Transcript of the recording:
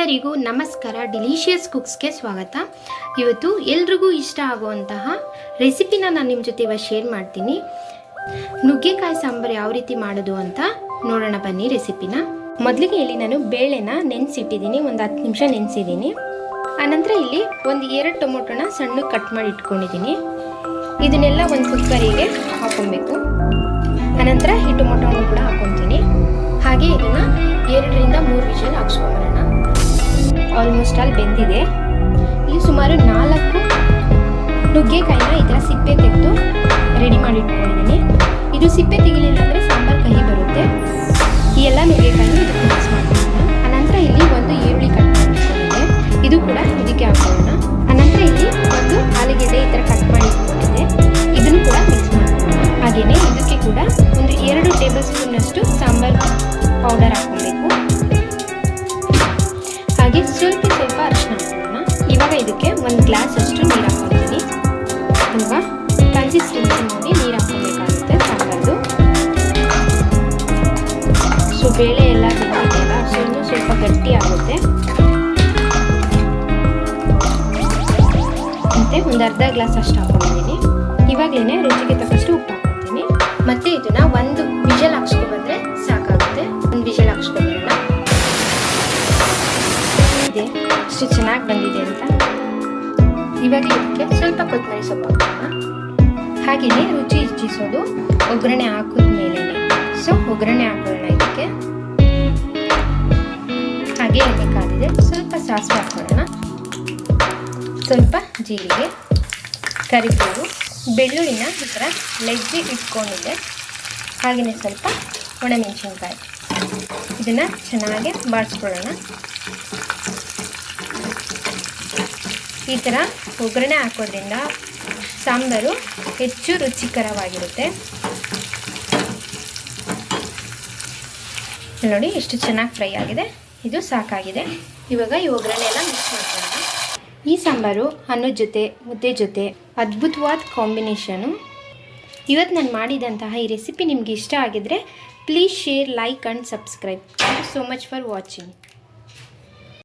ಎಲ್ಲರಿಗೂ ನಮಸ್ಕಾರ. ಡಿಲಿಷಿಯಸ್ ಕುಕ್ಸ್ಗೆ ಸ್ವಾಗತ. ಇವತ್ತು ಎಲ್ರಿಗೂ ಇಷ್ಟ ಆಗುವಂತಹ ರೆಸಿಪಿನ ನಾನು ನಿಮ್ಮ ಜೊತೆ ಇವತ್ತು ಶೇರ್ ಮಾಡ್ತೀನಿ. ನುಗ್ಗೆಕಾಯಿ ಸಾಂಬಾರು ಯಾವ ರೀತಿ ಮಾಡೋದು ಅಂತ ನೋಡೋಣ ಬನ್ನಿ ರೆಸಿಪಿನ. ಮೊದಲಿಗೆ ಇಲ್ಲಿ ನಾನು ಬೇಳೆನ ನೆನೆಸಿಟ್ಟಿದ್ದೀನಿ, ಒಂದು 10 ನಿಮಿಷ ನೆನೆಸಿದ್ದೀನಿ. ಆನಂತರ ಇಲ್ಲಿ ಒಂದು 2 ಟೊಮೊಟೊನ ಸಣ್ಣಗೆ ಕಟ್ ಮಾಡಿ ಇಟ್ಕೊಂಡಿದ್ದೀನಿ. ಇದನ್ನೆಲ್ಲ ಒಂದು ಕುಕ್ಕರಿಗೆ ಹಾಕೊಬೇಕು. ಆನಂತರ ಈ ಟೊಮೊಟೊವನ್ನು ಕೂಡ ಹಾಕೊತೀನಿ. ಹಾಗೆ ಇದನ್ನು 2 ರಿಂದ 3 ವಿಷಲ್ ಹಾಕ್ಸ್ಕೊಂಬರೋಣ. ಆಲ್ಮೋಸ್ಟ್ ಅಲ್ಲಿ ಬೆಂದಿದೆ. ಇಲ್ಲಿ ಸುಮಾರು 4 ನುಗ್ಗೆಕಾಯಿನ ಈ ಥರ ಸಿಪ್ಪೆ ತೆಗೆದು ರೆಡಿ ಮಾಡಿ ಇಟ್ಕೊಂಡಿದ್ದೀನಿ. ಇದು ಸಿಪ್ಪೆ ತೆಗಿಲಿಲ್ಲ ಅಂದರೆ ಸಾಂಬಾರು ಕಹಿ ಬರುತ್ತೆ. ಈ ಎಲ್ಲ ನುಗ್ಗೆಕಾಯಿನ ಇದಕ್ಕೆ ಮಿಕ್ಸ್ ಮಾಡ್ಕೊಳ್ಳೋಣ. ಅನಂತರ ಇಲ್ಲಿ ಒಂದು ಈರುಳ್ಳಿ ಕಟ್ ಮಾಡಿಟ್ಕೊಂಡಿದ್ದೆ, ಇದು ಕೂಡ ಇದಕ್ಕೆ ಹಾಕೊಳ್ಳೋಣ. ಅನಂತರ ಇಲ್ಲಿ ಒಂದು ಆಲೂಗೆಡ್ಡೆ ಈ ಥರ ಕಟ್ ಮಾಡಿ ಇಟ್ಕೊಂಡಿದ್ದೆ, ಇದನ್ನು ಕೂಡ ಮಿಕ್ಸ್ ಮಾಡ್ಕೊಳ್ಳೋಣ. ಹಾಗೆಯೇ ಇದಕ್ಕೆ ಕೂಡ ಒಂದು 2 ಟೇಬಲ್ ಸ್ಪೂನಷ್ಟು ಸಾಂಬಾರು ಪೌಡರ್ ಹಾಕೊಬೇಕು. ಹಾಗೆ ಸ್ವಲ್ಪ ಅರಿಶಿನ ಹಾಕೋಣ. ಇವಾಗ ಇದಕ್ಕೆ 1 ಗ್ಲಾಸ್ ಅಷ್ಟು ನೀರು ಹಾಕೊಳ್ತೀನಿ. ಇವಾಗ ಕನ್ಸಿಸ್ಟೆನ್ಸಿ ನೋಡಿ ನೀರು ಹಾಕೋಬೇಕಾಗುತ್ತೆ ಸಾಂಬಾರ್ದು. ಸೊ ಬೇಳೆ ಎಲ್ಲ ಬೆಂದಿದೆಯಲ್ಲ, ಸೊ ಇನ್ನೂ ಸ್ವಲ್ಪ ಗಟ್ಟಿ ಆಗುತ್ತೆ. ಮತ್ತೆ ಒಂದು ಅರ್ಧ ಗ್ಲಾಸ್ ಅಷ್ಟು ಹಾಕೊಂಡಿದ್ದೀನಿ. ಇವಾಗಲೇ ರುಚಿಗೆ ತಕ್ಕಷ್ಟು ಉಪ್ಪು ಹಾಕೊಳ್ತೀನಿ. ಮತ್ತೆ ಇದನ್ನ ಒಂದು ವಿಷಲ್ ಹಾಕ್ಸ್ಕೊಬಂದ್ರೆ ಸಾಕಾಗುತ್ತೆ. ಒಂದು ವಿಷಲ್ ಹಾಕ್ಸ್ಕೊಬರೋಣ. ಅಷ್ಟು ಚೆನ್ನಾಗಿ ಬಂದಿದೆ ಅಂತ. ಇವಾಗ ಇದಕ್ಕೆ ಸ್ವಲ್ಪ ಕೊತ್ತಂಬರಿ ಸೊಪ್ಪು ಹಾಕೋಣ. ಹಾಗೆಯೇ ರುಚಿ ಹೆಚ್ಚಿಸೋದು ಒಗ್ಗರಣೆ ಹಾಕಿದ ಮೇಲೆ. ಸೊ ಒಗ್ಗರಣೆ ಹಾಕೋಣ ಇದಕ್ಕೆ. ಹಾಗೆ ಎಣ್ಣೆ ಕಾದಿದೆ, ಸ್ವಲ್ಪ ಸಾಸಿವೆ ಹಾಕೋಣ, ಸ್ವಲ್ಪ ಜೀರಿಗೆ, ಕರಿಬೇವು, ಬೆಳ್ಳುಳ್ಳಿನ ಈ ಥರ ಲಜ್ಜಿ ಇಟ್ಕೊಂಡಿದ್ದೆ. ಹಾಗೆಯೇ ಸ್ವಲ್ಪ ಒಣಮೆಣಸಿನ್ಕಾಯಿ. ಇದನ್ನು ಚೆನ್ನಾಗಿ ಬಾಡಿಸ್ಕೊಳ್ಳೋಣ. ಈ ಥರ ಒಗ್ಗರಣೆ ಹಾಕೋದ್ರಿಂದ ಸಾಂಬಾರು ಹೆಚ್ಚು ರುಚಿಕರವಾಗಿರುತ್ತೆ. ನೋಡಿ ಎಷ್ಟು ಚೆನ್ನಾಗಿ ಫ್ರೈ ಆಗಿದೆ. ಇದು ಸಾಕಾಗಿದೆ. ಇವಾಗ ಈ ಒಗ್ಗರಣೆ ಎಲ್ಲ ಮಿಕ್ಸ್ ಮಾಡ್ಕೊಳ್ಳೋಣ. ಈ ಸಾಂಬಾರು ಅನ್ನದ ಜೊತೆ, ಮುದ್ದೆ ಜೊತೆ ಅದ್ಭುತವಾದ ಕಾಂಬಿನೇಷನು. ಇವತ್ತು ನಾನು ಮಾಡಿದಂತಹ ಈ ರೆಸಿಪಿ ನಿಮಗೆ ಇಷ್ಟ ಆಗಿದ್ರೆ please share, like and subscribe. Thank you so much for watching.